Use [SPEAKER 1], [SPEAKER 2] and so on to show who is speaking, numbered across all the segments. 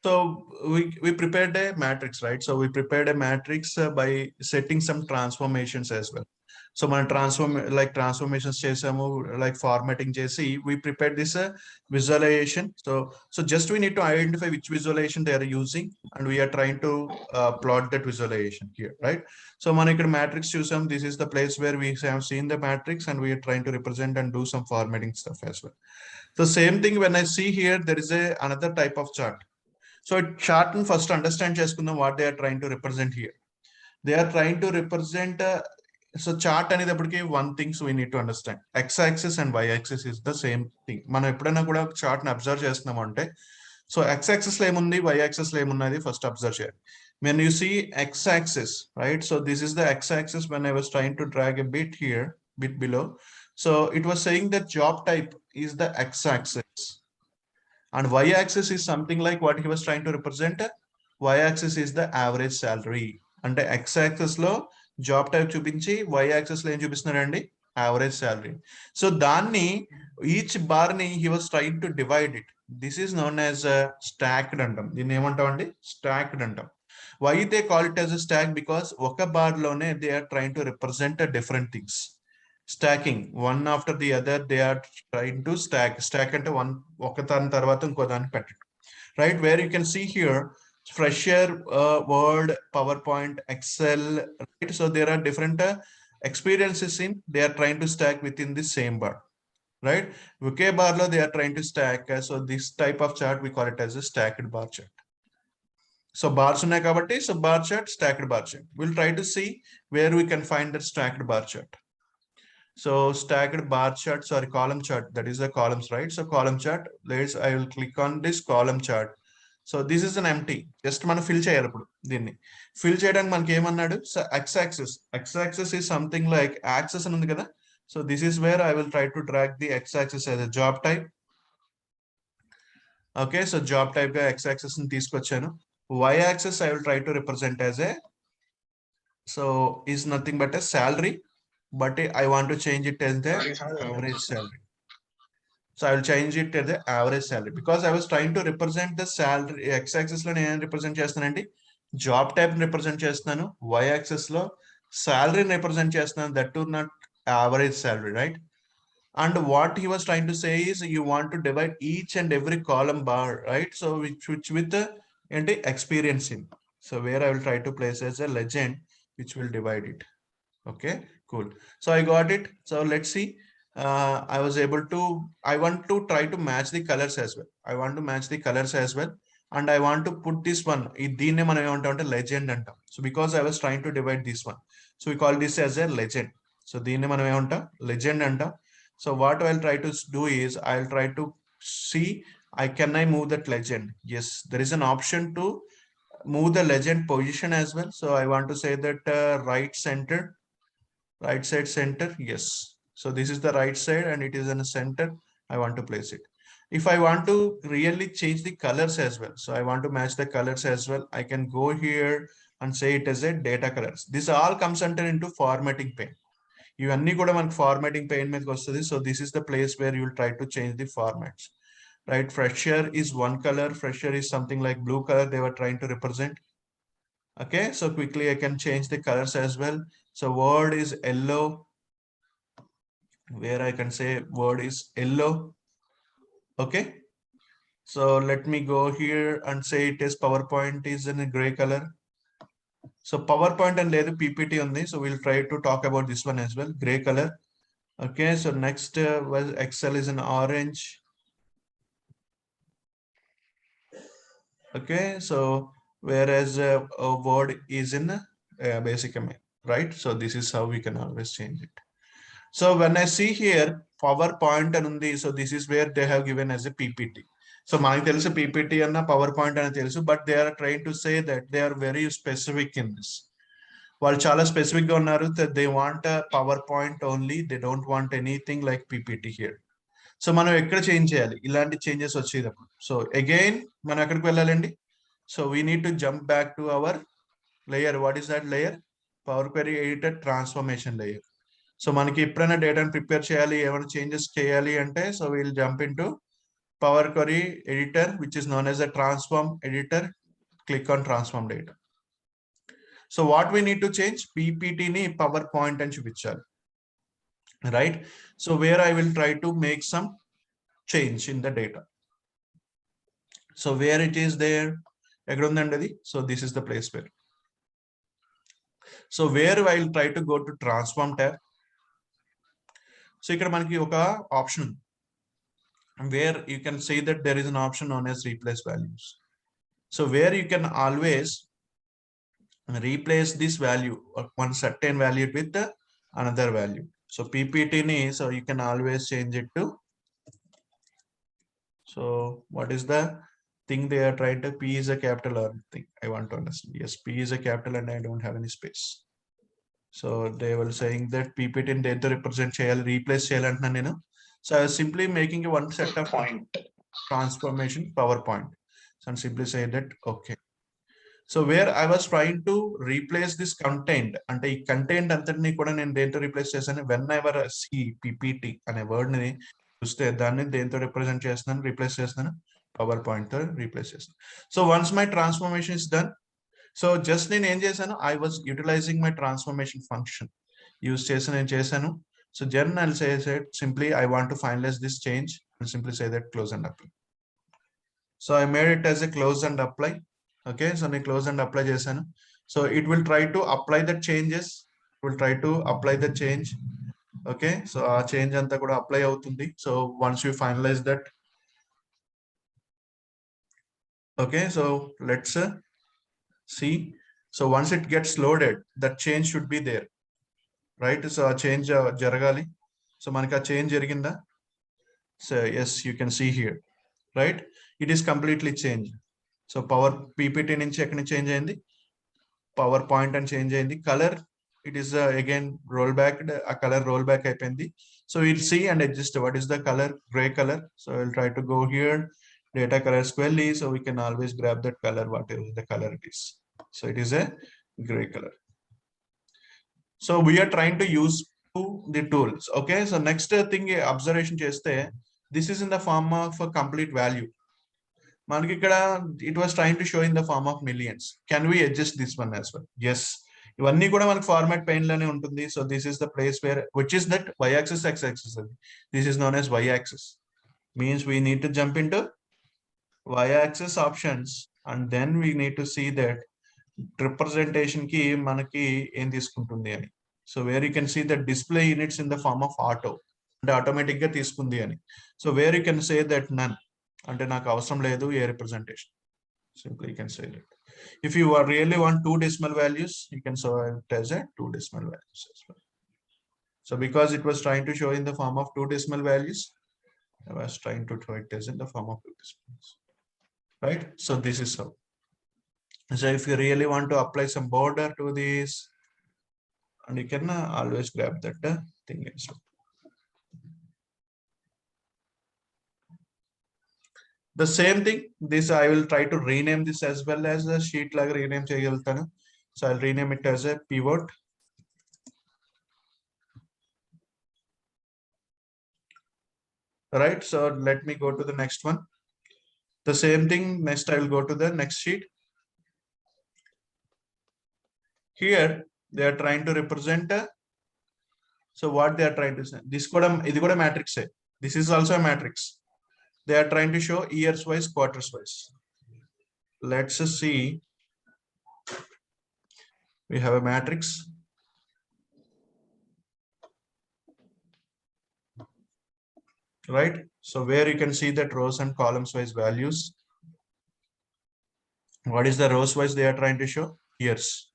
[SPEAKER 1] So we prepared a matrix, right? So we prepared a matrix by setting some transformations as well. So మన transformations చేసాము, like formatting చేసి we prepared this visualization. So just we need to identify which visualization they are using, and we are trying to plot that visualization here, right? So మన ఇక్కడ matrix చూసాం. This is the place where we have seen the matrix, and we are trying to represent and do some formatting stuff as well. So same thing when I see here, there is another type of chart. So chart and first understand చేసుకుందాం what they are trying to represent here. They are trying to represent so chart అనేటప్పటికి one things we need to understand. X axis and y axis is the same thing. మనం ఎప్పుడైనా కూడా chart ని observe చేస్తున్నాం అంటే, so x axis లో ఏముంది, y axis లో ఏమున్నది ఫస్ట్ అబ్జర్వ్ చేయాలి. When you see x axis, right? So this is the x axis. When I was trying to drag a bit here, bit below, so it was saying that job type is the x axis. And y-axis is something like what he was trying to represent. Y-axis is the average salary. And the x-axis lo job type చూపించి y-axis లో ఏం చూపిస్తున్నారండి, average salary. So దాన్ని each bar ni he was trying to divide it. This is known as stacked అంటాం. దీన్ని ఏమంటామండి, stacked అంటాం. Why they call it as a stack? Because ఒక bar లోనే they are trying to represent different things. Stacking one after the other, they are trying to stack అంటే one ఒక దాని తర్వాత ఇంకో దాన్ని పెట్టడం, right? Where you can see here fresher, word, PowerPoint, Excel, right? So there are different experiences in they are trying to stack within the same bar, right? Okay bar లో they are trying to stack. So this type of chart we call it as a stacked bar chart. So bars ఉన్నాయి కాబట్టి, so bar chart, stacked bar chart. We'll try to see where we can find that stacked bar chart. So stacked bar chart, sorry, column chart, that is the columns, right? So column chart, I will click on this column chart. So this is an empty, just మనం fill చేయాలి. ఇప్పుడు దీన్ని fill చేయడానికి మనకి ఏమన్నాడు, so x-axis is something like axis అని ఉంది కదా. So this is where I will try to drag the x-axis as a job type. Okay, so job type గా x-axis ని తీసుకొచ్చాను. Y-axis I will try to represent as a, so is nothing but a salary, but I want to change it as the average salary. So I will change it as the average salary because I was trying to represent the salary. X-axis lo నేను represent చేస్తానండి, job type represent చేస్తున్నాను. Y-axis లో salary represent చేస్తున్నాను, that too not average salary, right? And what he was trying to say is you want to divide each and every column bar, right? So which with the experience in. So where I will try to place as a legend which will divide it. Okay, cool. So I got it. So let's see. I was able to, I want to try to match the colors as well. I want to match the colors as well. And I want to put this one, దీన్నే మనం ఏమంటామంటే legend అంటాం. So because I was trying to divide this one, so we call this as a legend. So దీన్నే మనం ఏమంటాం, legend అంటాం. So what I'll try to do is I'll try to see, can I move that legend? Yes, there is an option to move the legend position as well. So I want to say that right side center, yes. So this is the right side and it is in the center. I want to place it. If I want to really change the colors as well, so I want to match the colors as well, I can go here and say it as a data colors. This all comes under into formatting pane. ఇవన్నీ కూడా మనకు formatting pane మీదకి వస్తుంది. So this is the place where you will try to change the formats, right? Fresher is one color. Fresher is something like blue color they were trying to represent. Okay, so quickly I can change the colors as well. So word is yellow, where I can say word is yellow. Okay, so let me go here and say it is PowerPoint is in a gray color. So PowerPoint and ledu PPT on this, so we'll try to talk about this one as well, gray color. Okay, so next was Excel is in orange. Okay, so whereas word is in basic MA, right? So this is how we can always change it. So when I see here PowerPoint and undi, so this is where they have given as a PPT. So మనకి తెలుసు PPT అన్న PowerPoint అని తెలుసు, but they are trying to say that they are very specific in this. వాళ్ళు చాలా specific గా ఉన్నారు, that they want a PowerPoint only, they don't want anything like PPT here. So మనం ఎక్కడ చేంజ్ చేయాలి ఇలాంటి చేంజెస్ వచ్చేటప్పుడు? సో అగైన్ మనం ఎక్కడికి వెళ్ళాలండి? So we need to jump back to our layer. What is that layer? Power query editor transformation layer. So మనకి ఎప్పుడైనా డేటాను ప్రిపేర్ చేయాలి, ఏమైనా చేంజెస్ చేయాలి అంటే, so we'll jump in to Power Query editor, which is known as a transform editor. Click on transform data. So what we need to change? PPT ni PowerPoint and chupichali. Right? So where I will try to make some change in the data. So where it is there, so this is the place where. So where I will try to go to transform tab. So here manaki oka option where you can say that there is an option known as replace values. So where you can always replace this value or one certain value with another value. So PPT ni, so you can always change it to. So what is the thing they are trying to? P is a capital or thing. I want to understand. Yes, P is a capital and I don't have any space. So they were saying that PPT in data represent shell, replace shell and you know. So I was simply making a one set of transformation PowerPoint. So I'm simply saying that okay. So where I was trying to replace this content and a content antani kuda nenu dento replace chesanu whenever I see PPT ane word ni chuste danni dento represent chestunanu replace chestunanu PowerPoint tho replace chestunanu. So once my transformation is done, so just nenu em chesanu, I was utilizing my transformation function. Use chesanu em chesanu. So then I'll say simply I want to finalize this change and simply say that close and apply. So I made it as a close and apply. Okay, so I close and apply chesanu. So it will try to apply the changes. It will try to apply the change. Okay, so our change anta kuda apply avutundi. So once we finalize that. Okay, so let's see. So once it gets loaded, that change should be there, right? So a change jaragali. So manaka change jariginda. So yes, you can see here, right? It is completely changed. So power PPT nunchi ekkani change ayindi, PowerPoint and change ayindi. Color, it is again rollback, a color rollback ayindi. So we'll see and adjust what is the color, gray color. So I'll try to go here, data color squarely, so we can always grab that color, whatever the color it is. So it is a gray color. So we are trying to use the tools. Okay, so next thing observation cheste, this is in the form of a complete value. Manaki ikkada it was trying to show in the form of millions. Can we adjust this one as well? Yes, ivanni kuda manaku format pane lone untundi. So this is the place where, which is that y axis, x axis. This is known as y axis. Means we need to jump into y axis options and then we need to see that representation ki manaki em తీసుకుంటుంది అని. So where you can see the display units in the form of auto and automatic ga తీసుకుంది అని. So where you can say that none ante నాకు అవసరం లేదు ఏ representation. Simply you can say that. If you really want 2 decimal values, you can show it as a 2 decimal values as well. So because it was trying to show in the form of 2 decimal values, I was trying to show it as in the form of 2 decimals. Right? So this is how. So if you really want to apply some border to this, and you can always grab that thing as well. The same thing, this I will try to rename this as well as a sheet laga rename cheyagaltanu. So I'll rename it as a pivot. Right, so let me go to the next one. The same thing, next I will go to the next sheet. Here they are trying to represent so what they are trying to say, this idi kuda matrix. This is also a matrix. They are trying to show years wise, quarters wise. Let's see. We have a matrix. Right, so where you can see that rows and columns wise values. What is the rows wise they are trying to show? Years.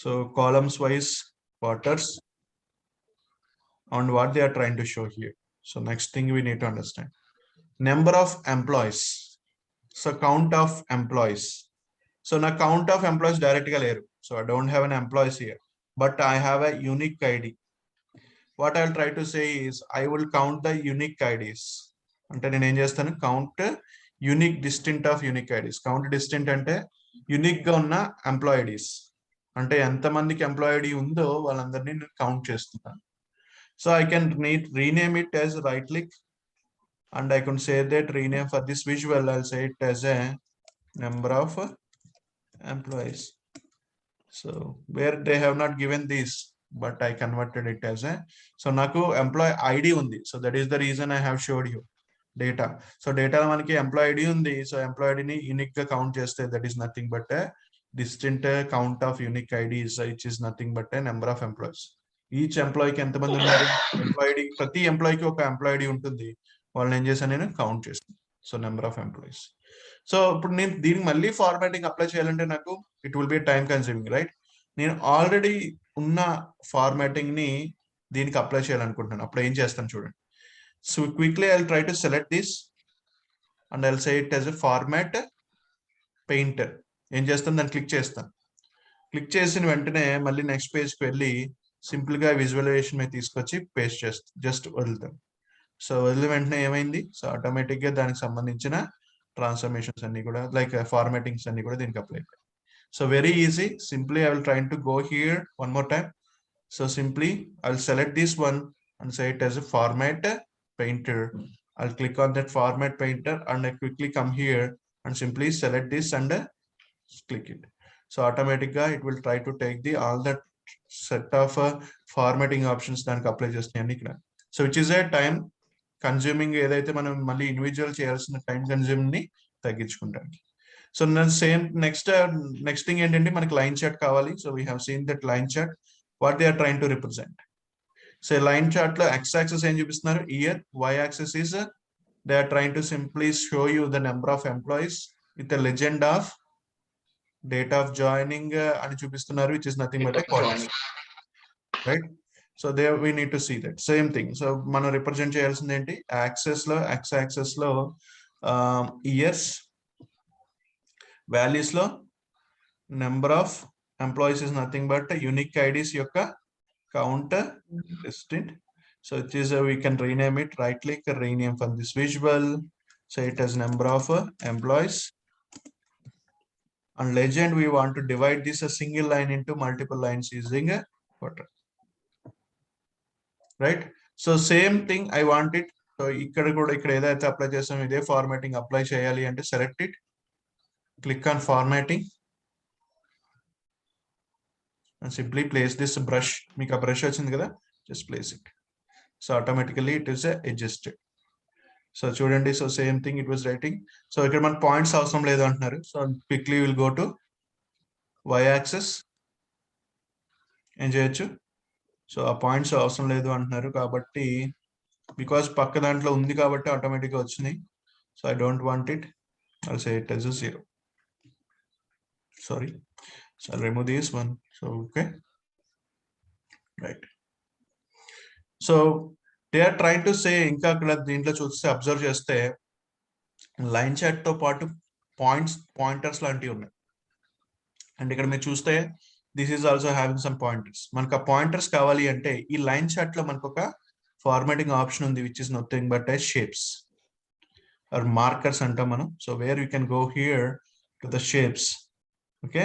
[SPEAKER 1] So columns wise quarters, and what they are trying to show here. So next thing we need to understand, number of employees. So count of employees. So now count of employees directly leru. So I don't have an employees here, but I have a unique ID. What I'll try to say is I will count the unique IDs. అంటే నేను ఏం చేస్తాను, count unique distinct of unique IDs. Count distinct అంటే unique గా ఉన్న employee IDs. అంటే ఎంతమందికి employee ID ఉందో వాళ్ళందరినీ నేను కౌంట్ చేస్తున్నాను. So I can rename it as right click, and I can say that rename for this visual, I'll say it as a number of employees. So where they have not given this, but I converted it as a, so naku employee ID undi. So that is the reason I have showed you data. So data manaki employee ID undi. So employee ID ni unique ga count cheste, that is nothing but a distinct count of unique IDs, which is nothing but a number of employees. Each ఎంప్లాయీకి ఎంతమంది ఉన్నారు, employee ప్రతి ఎంప్లాయీకి ఒక employee ID ఉంటుంది, వాళ్ళని ఏం చేశాను నేను కౌంట్ చేస్తాను. So number of employees. So ఇప్పుడు నేను దీనికి మళ్ళీ ఫార్మాటింగ్ అప్లై చేయాలంటే నాకు it will be time consuming, right? నేను ఆల్రెడీ ఉన్న ఫార్మాటింగ్ ని దీనికి అప్లై చేయాలనుకుంటున్నాను. అప్పుడు ఏం చేస్తాను చూడండి. So quickly I will try to select this and I will say it as a format painter. ఏం చేస్తాను, దాన్ని క్లిక్ చేస్తాను. క్లిక్ చేసిన వెంటనే మళ్ళీ నెక్స్ట్ పేజ్కి వెళ్ళి సింపుల్ గా విజువలైజేషన్ మీద తీసుకొచ్చి పేస్ట్ చేస్తాను, జస్ట్ వదులుతాను. సో వదిలిన వెంటనే ఏమైంది, సో ఆటోమేటిక్ గా దానికి సంబంధించిన ట్రాన్స్ఫర్మేషన్స్ అన్ని కూడా లైక్ ఫార్మాటింగ్స్ అన్ని కూడా దీనికి అప్లై అయిపోయాయి. So very easy. Simply I will try to go here one more time. So simply I'll select this one and say it as a format painter. I'll click on that format painter and I quickly come here and simply select this and click it. So automatically it will try to take the all that set of formatting options then apply just here. So which is a time consuming ఏదైతే మనం మళ్ళీ individual చేయాల్సిన time consuming ని తగ్గించుకుంటానికి. So same next thing ఏంటంటే మనకి line chart కావాలి. So we have seen that line chart what they are trying to represent. So line chart లో ఎక్స్ యాక్సెస్ ఏం చూపిస్తున్నారు, year. Y axis is they are trying to simply show you the number of employees with the legend of date of joining అని చూపిస్తున్నారు, which is nothing but right. So they we need to see that same thing. So మనం represent చేయాల్సింది ఏంటి, axis లో X axis లో years, values లో number of employees is nothing but unique IDs యొక్క count distinct. So it is we can rename it, right click, rename for this visual, so it has number of employees. And legend, we want to divide this a single line into multiple lines using a quarter, right? So same thing I want it. So ikkada kuda ikkada edaithe apply chesam ide formatting apply cheyali ante select it, click on formatting and simply place this brush. Meeku a brush vachindi kada, just place it. So automatically it is adjusted. So chudandi, so same thing it was writing. So ikkada man points avasaram ledu antunaru. So quickly we will go to y axis ఏం చేయొచ్చు. So ఆ points అవసరం లేదు అంటున్నారు కాబట్టి, because పక్క దాంట్లో ఉంది కాబట్టి ఆటోమేటిక్గా వచ్చినాయి. So I don't want it, I'll say it as 0. Sorry, so I'll remove this one. So okay, right. So they are trying to say, ఇంకా అక్కడ దీంట్లో చూస్తే అబ్జర్వ్ చేస్తే లైన్ చార్ట్ తో పాటు పాయింటర్స్ లాంటివి ఉన్నాయి. అండ్ ఇక్కడ మీరు చూస్తే this is also having some pointers. మనకు ఆ పాయింటర్స్ కావాలి అంటే ఈ లైన్ చార్ట్ లో మనకు ఒక ఫార్మాటింగ్ ఆప్షన్ ఉంది, which is nothing but shapes or markers అంటాం మనం. So where you can go here to the shapes. Okay,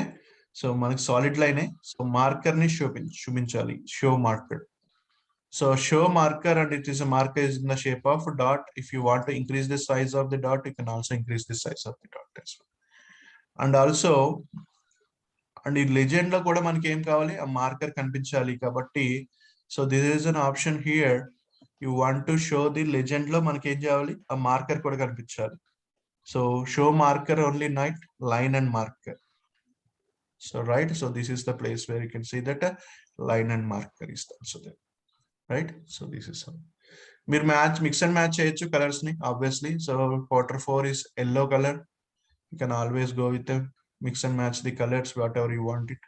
[SPEAKER 1] so మనకి సాలిడ్ లైనే. సో మార్కర్ ని చూపించాలి, show marker. So show marker and it is a marker is in the shape of dot. If you want to increase the size of the dot, you can also increase the size of the dot as well. And also and ఈ legend లో కూడా మనకి ఏం కావాలి, ఆ marker కనిపించాలి కాబట్టి, so this is an option here. You want to show the legend లో మనకి ఏం చేయాలి, ఆ మార్కర్ కూడా కనిపించాలి. So show marker only night line and marker. So right, so this is the place where you can see that line and marker is also there, right. So this is మీరు mix and match చేయొచ్చు colours ని obviously. So Q4 is yellow color, you can always go with them, mix and match the colors whatever you want it.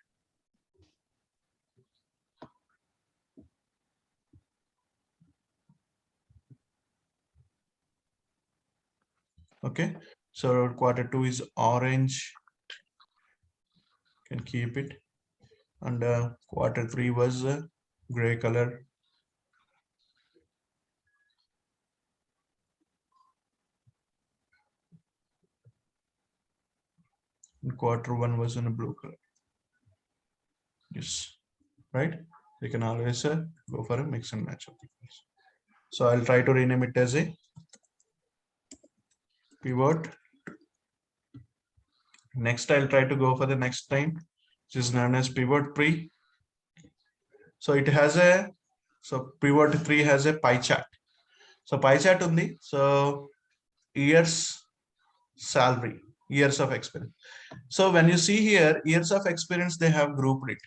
[SPEAKER 1] Okay, so Q2 is orange, can keep it. And Q3 was gray color. And Q1 was in a blue color. Yes, right. You can always go for a mix and match of the colors. So I'll try to rename it as a pivot. Next, I'll try to go for the next line, which is known as pivot tree. So it has a, so pivot tree has a pie chart. So pie chart undi. So years salary, years of experience. So when you see here, years of experience, they have grouped it,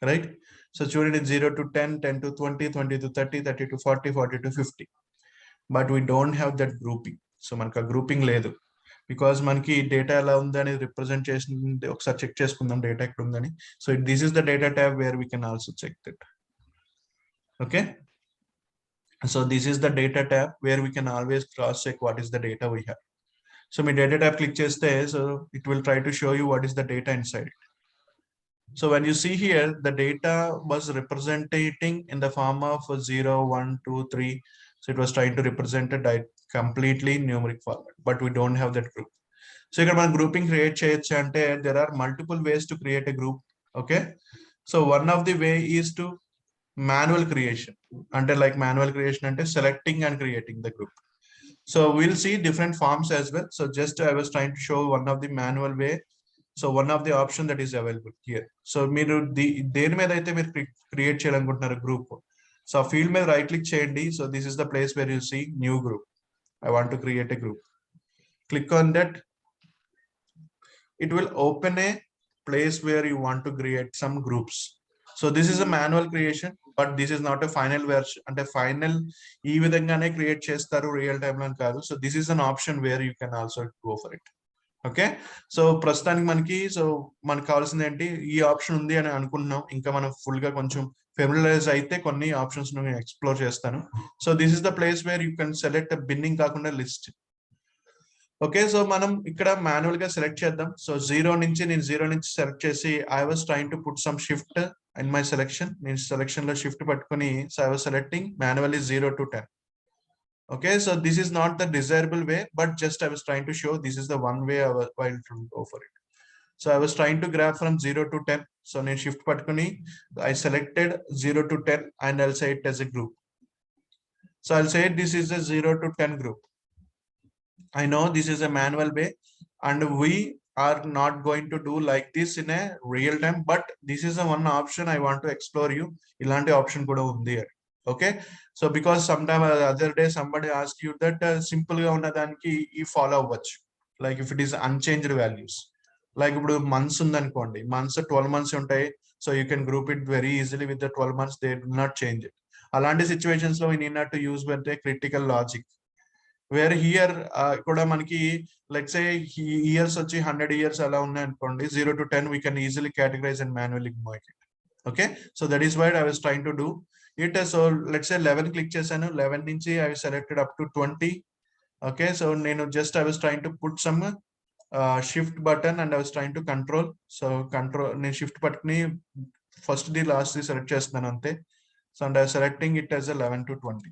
[SPEAKER 1] right? So student is 0 to 10, 10 to 20, 20 to 30, 30 to 40, 40 to 50. But we don't have that grouping. So మనకు grouping లేదు. Because మనకి data ఎలా ఉందని represent చేసింది ఒకసారి check చేసుకుందాం data ఎక్కడ ఉందని. So this is the data tab where we can also check that. Okay. So this is the data tab where we can always cross check what is the data we have. So my data tab click cheste, so it will try to show you what is the data inside it. So when you see here, the data was representing in the form of 0, 1, 2, 3. So it was trying to represent a completely numeric format, but we don't have that group. So you can grouping create cheyachchu ante there are multiple ways to create a group. Okay. So one of the way is to manual creation. Until like manual creation ante selecting and creating the group. So we'll see different forms as well. So just I was trying to show one of the manual way. So one of the option that is available here. So మీరు దేని మీద అయితే మీరు create చేయాలనుకుంటున్నారు group. So ఆ field మీద right click చేయండి. So this is the place where you see new group. I want to create a group. Click on that. It will open a place where you want to create some groups. So this is a manual creation, but this is not a final version. And a final ఈ విధంగానే create చేస్తారు real time లో కాదు. So this is an option where you can also go for it. Okay. So ప్రస్తుతానికి మనకు కావాల్సింది ఏంటి, ఈ ఆప్షన్ ఉంది అని అనుకుంటున్నాం. ఇంకా మనం ఫుల్ గా కొంచెం ఫెమిలరైజ్ అయితే కొన్ని ఆప్షన్స్ నేను ఎక్స్ప్లోర్ చేస్తాను. So this is the place where you can select binning కాకుండా లిస్ట్. ఓకే. సో మనం ఇక్కడ మాన్యువల్ గా సెలెక్ట్ చేద్దాం. సో నేను జీరో నుంచి సెలెక్ట్ చేసి I was trying to put some shift in my selection. నేను సెలెక్షన్ లో షిఫ్ట్ పట్టుకొని so I was selecting manually 0 to 10. Okay, so this is not the desirable way, but just I was trying to show this is the one way I was while to go for it. So I was trying to grab from 0 to 10. So I shift patkuni, I selected 0 to 10 and I'll say it as a group. So I'll say this is a 0 to 10 group. I know this is a manual way and we are not going to do like this in a real time, but this is the one option I want to explore you. Ilanti option kuda undi. Okay. So because sometime other day somebody asked you that simple ga unna daniki ee follow avvachu, like if it is unchanged values, like ఇప్పుడు months ఉందనుకోండి, months 12 months ఉంటాయి. So you can group it very easily with the 12 months, they do not change it. అలాంటి situations లో we need not to use with a critical logic, where here కూడా మనకి let's say years వచ్చి 100 years అలా ఉన్నాయి అనుకోండి, 0 to 10 we can easily categorize and manually mark it. Okay. So that is what I was trying to do it. So let's say 11 click chesanu, 11 nunchi I selected up to 20. Okay. So nenu just I was trying to put some shift button and I was trying to control. So control nenu shift button first the last the select chestunanu ante. So and I was selecting it as 11 to 20.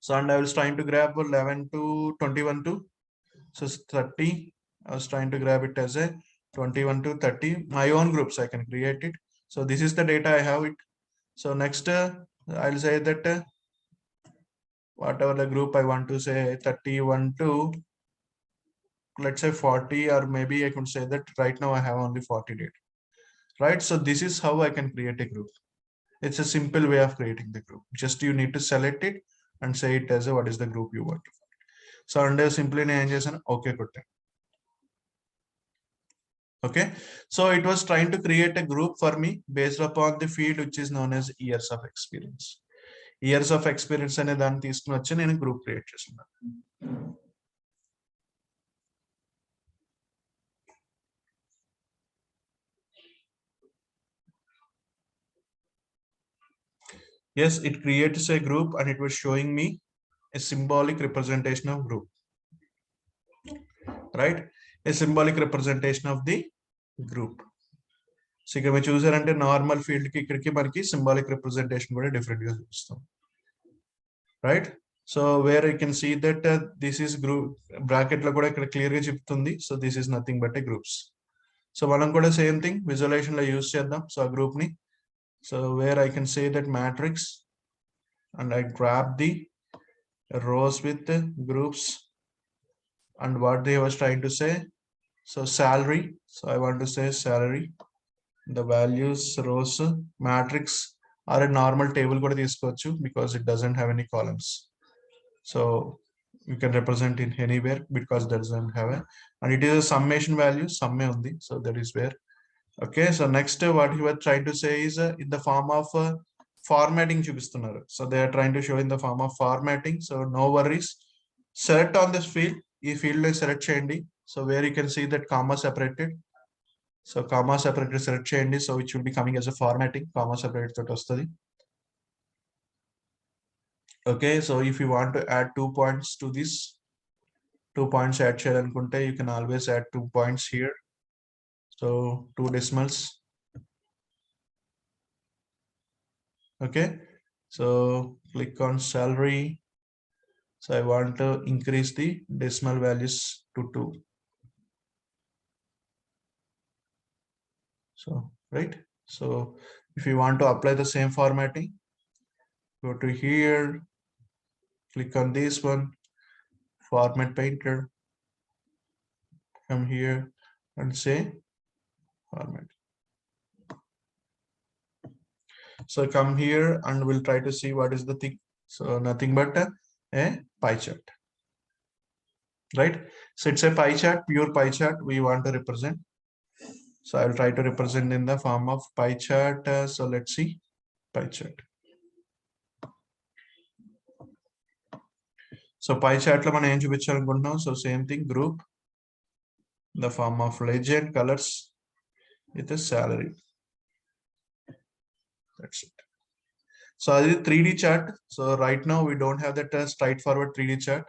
[SPEAKER 1] So and I was trying to grab 11 to 21 to so 30. I was trying to grab it as a 21 to 30. My own groups I can create it. So this is the data I have it. So next I'll say that whatever the group I want to say 31 to let's say 40, or maybe I can say that right now I have only 40 data. Right. So this is how I can create a group. It's a simple way of creating the group. Just you need to select it and say it as a what is the group you want to find. So under simply okay. Okay. So it was trying to create a group for me based upon the field which is known as years of experience. Years of experience అనే దాన్ని తీసుకుని వచ్చి నేను group create చేస్తున్నాను. Yes, it creates a group and it was showing me a symbolic representation of group. Right? A symbolic representation of the group. So ఇక్కడ మీరు చూసారంటే normal field కి ఇక్కడికి మనకి సింబాలిక్ రిప్రజెంటేషన్ కూడా డిఫరెంట్ గా చూపిస్తాం. Right. So where you can see that this is group bracket లో కూడా ఇక్కడ క్లియర్ గా చెప్తుంది. So this is nothing but a groups. So మనం కూడా same thing visualization లో use చేద్దాం. So a group ni. So where I can say that matrix and I grab the rows with the groups and what they was trying to say. So salary. So I want to say salary. The values rows matrix or a normal table కూడా తీసుకోవచ్చు because it doesn't have any columns. So you can represent in anywhere because that doesn't have a, and it is a summation value, summe undi. So that is where. Okay, so next what you are trying to say is in the form of formatting చూపిస్తున్నారు. So they are trying to show in the form of formatting. So no worries. Select on this field. ఈ field లో select చేయండి. So where you can see that comma separated. So comma separated select చేయండి. So it should be coming as a formatting. Comma separated తోటి వస్తుంది. Okay, so if you want to add 2 points to this, 2 points add చేయాలనుకుంటే you can always add 2 points here. So 2 decimals. Okay, so click on salary. So I want to increase the decimal values to 2. So right, so if you want to apply the same formatting, go to here, click on this one, format painter, come here and say format. So come here and we'll try to see what is the thing. So nothing but a pie chart, right? So it's a pie chart, pure pie chart we want to represent. So I'll try to represent in the form of pie chart. So let's see pie chart. So pie chart lo మనం ఏం చూపించాలనుకుంటున్నాం. So same thing, group, the form of legend, colors with a salary. That's it. So అది 3D chart. So right now we don't have that straightforward 3D chart.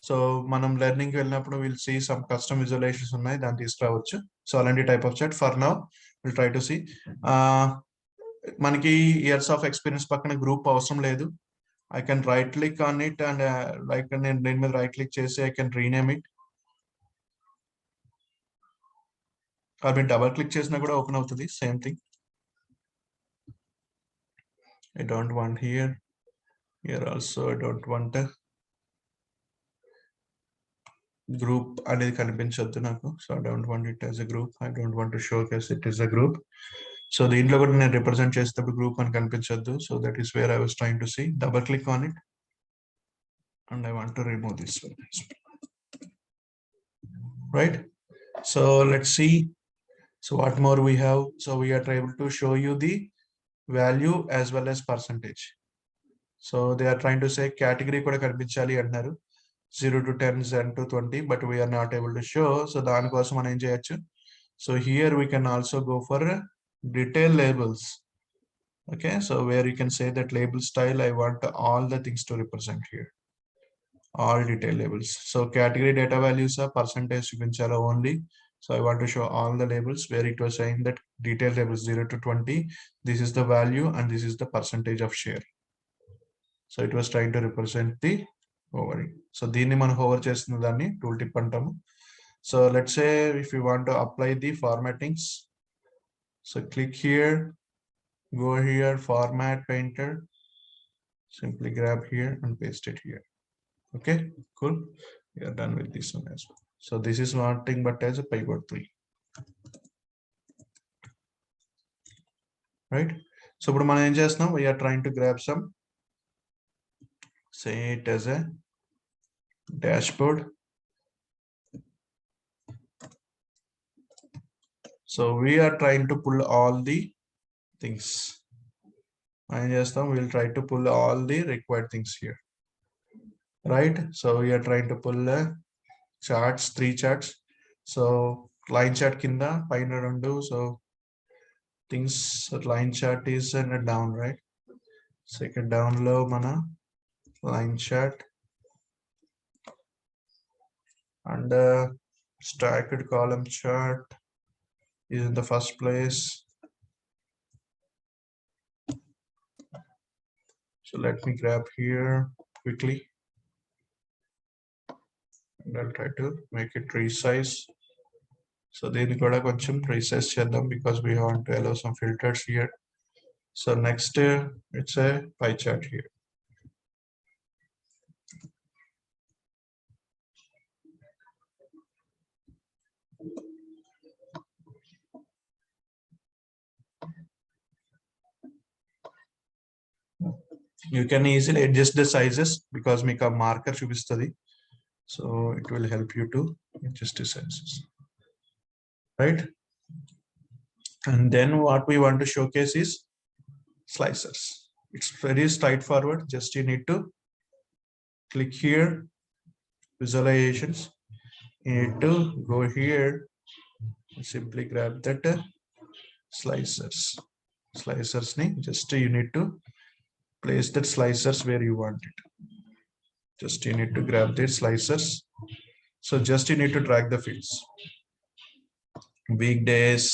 [SPEAKER 1] So మనం learning కి వెళ్ళినప్పుడు we'll see some custom visualizations ఉన్నాయి, దాన్ని తీసుకురావచ్చు. So అలాంటి type of chart. For now we'll try to see. మనకి years of experience పక్కన group అవసరం లేదు. I can right click on it and like నేను దీని మీద right click చేసి I can rename it. I mean double click చేసినా కూడా open అవుతుంది, same thing. I don't want here. Here also I don't want a group అనేది కనిపించొద్దు నాకు. So I don't want it as a group. I don't want to showcase it as a group. So దీంట్లో కూడా నేను represent చేసేటప్పుడు group అని కనిపించొద్దు. So that is where I was trying to see. Double click on it and I want to remove this one. Right? So let's see. So what more we have? So we are able to show you the value as well as percentage. So they are trying to say category kuda కనిపించాలి అంటున్నారు, 0 to 10, 10 to 20, but we are not able to show. So దానికోసం మనం ఏం చేయొచ్చు? So here we can also go for detail labels. Okay, so where you can say that label style, I want all the things to represent here, all detail labels. So category data values are percentage చూపించాలి only. So I want to show all the labels where it was saying that detail labels 0 to 20. This is the value and this is the percentage of share. So it was trying to represent the hovering. So దీన్ని మనం hover చేస్తున్న దాన్ని tooltip అంటాము. So let's say if you want to apply the formattings, so click here, go here, format painter, simply grab here and paste it here. Okay, cool. We are done with this one as well. So this is nothing but as a pivot 3, right? So ఇప్పుడు మనం ఏం చేస్తున్నాం, we are trying to grab some, say it as a dashboard. So we are trying to pull all the things. We'll try to pull all the required things here, right? So we are trying to pull charts, 3 charts. So line chart kinda paina rundu. So things, line chart is in a down, right? Second down low mana line chart and stacked column chart is in the first place. So let me grab here quickly and I'll try to make it resize. So దీన్ని కూడా కొంచెం resize చేద్దాం because we want to allow some filters here. So next it's a pie chart here. You can easily adjust the sizes because make a marker చూపిస్తది. So it will help you to adjust the sizes, right? And then what we want to showcase is slicers. It's very straightforward. Just you need to click here, visualizations. You need to go here and simply grab that slicers. Slicers ni just you need to place that slicers where you want it. Just you need to grab the slicers. So just you need to drag the fields. Weekdays,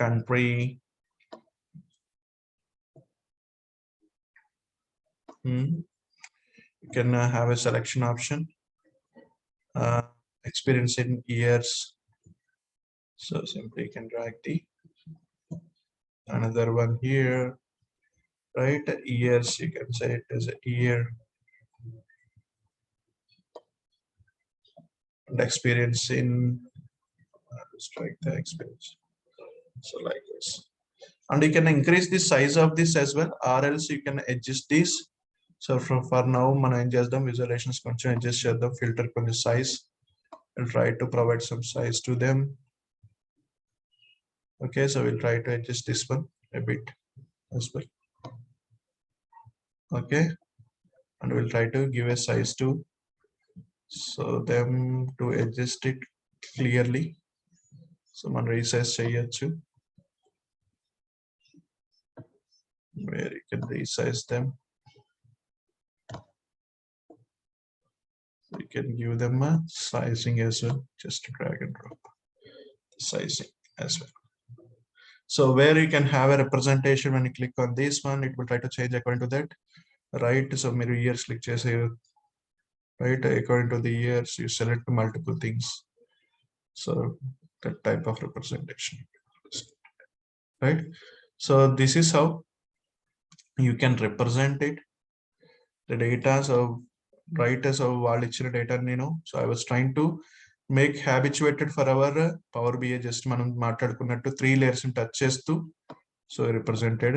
[SPEAKER 1] country, you can have a selection option, experience in years. So simply you can drag the another one here, right? Years, you can say it is a year. And experience in, strike the experience. So like this. And you can increase the size of this as well, or else you can adjust this. So for now, మనం ఏం చేద్దాం, visualizations కొంచెం adjust చేద్దాం, filter కొంచెం size. We'll try to provide some size to them. Okay, so we'll try to adjust this one a bit as well. Okay, and we'll try to give a size to so them to adjust it clearly. So మనం resize చేయొచ్చు, where you can resize them. You can give them a sizing as well, just drag and drop sizing as well. So where you can have a representation, when you click on this one, it will try to change according to that, right? So mirror years click chase here, right? According to the years, you select multiple things. So that type of representation, right? So this is how you can represent it, the data. So right, so వాళ్ళు ఇచ్చిన data నేను, so I was trying to make habituated for our Power BI. Just మనం మాట్లాడుకున్నట్టు 3 layers ని touch చేస్తూ, so represented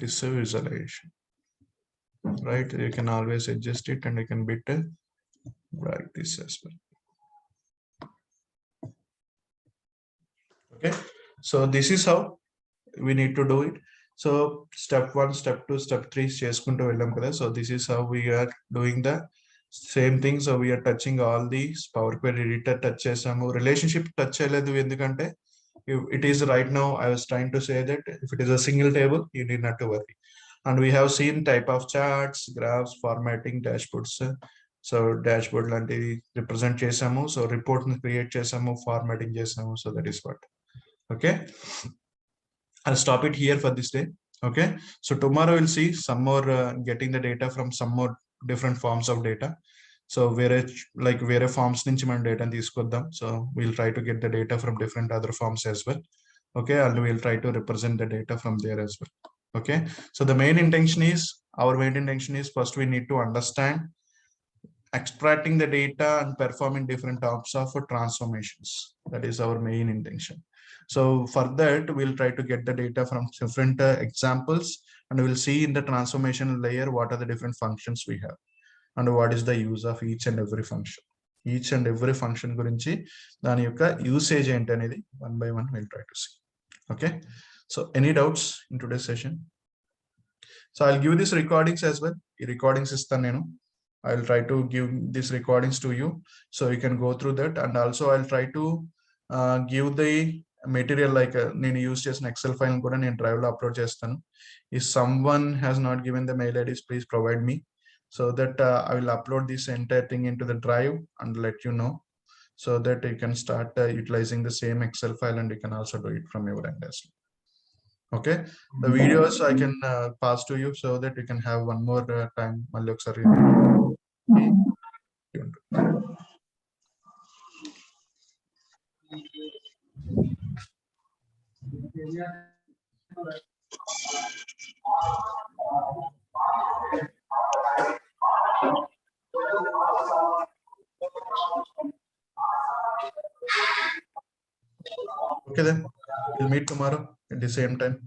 [SPEAKER 1] this visualization, right? You can always adjust it and you can bit like this as well. Okay, so this is how we need to do it. So step 1, step 2, step 3 చేసుకుంటూ వెళ్ళాం కదా. So this is how we are doing the same thing. So we are touching all these. Power Query editor touch చేసాము, relationship touch చేయలేదు ఎందుకంటే it is right now I was trying to say that if it is a single table, you need not to worry. And we have seen type of charts, graphs, formatting, dashboards. So dashboard లాంటివి represent చేసాము, so report ని create చేసాము, formatting చేసాము. So that is what. Okay, I'll stop it here for this day. Okay, so tomorrow we'll see some more getting the data from some more different forms of data. So where forms నుంచి మనం data తీసుకొద్దాం. So we'll try to get the data from different other forms as well. Okay, and we'll try to represent the data from there as well. Okay, so the main intention is first we need to understand extracting the data and performing different types of transformations. That is our main intention. So for that, we'll try to get the data from different examples, and we'll see in the transformation layer what are the different functions we have and what is the use of each and every function. Each and every function gurinchi dani yokka usage enti anedi one by one we'll try to see. Okay, so any doubts in today's session? So I'll give these recordings as well. Ee recordings istanu nenu. I'll try to give these recordings to you so you can go through that, and also I'll try to give the material like నేను use చేసిన XL file కూడా నేను drive లో upload చేస్తాను. If someone has not given the mail IDs, please provide me so that I will upload this entire thing into the drive and let you know, so that you can start utilizing the same Excel file and you can also do it from your end as well. Okay, the videos I can pass to you so that you can have one more time. మళ్ళీ ఒకసారి Okay, then we'll meet tomorrow at the same time.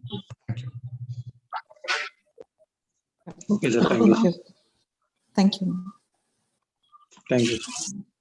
[SPEAKER 1] Thank you.
[SPEAKER 2] Okay, sir. Thank you.
[SPEAKER 3] Thank you.
[SPEAKER 2] Thank you.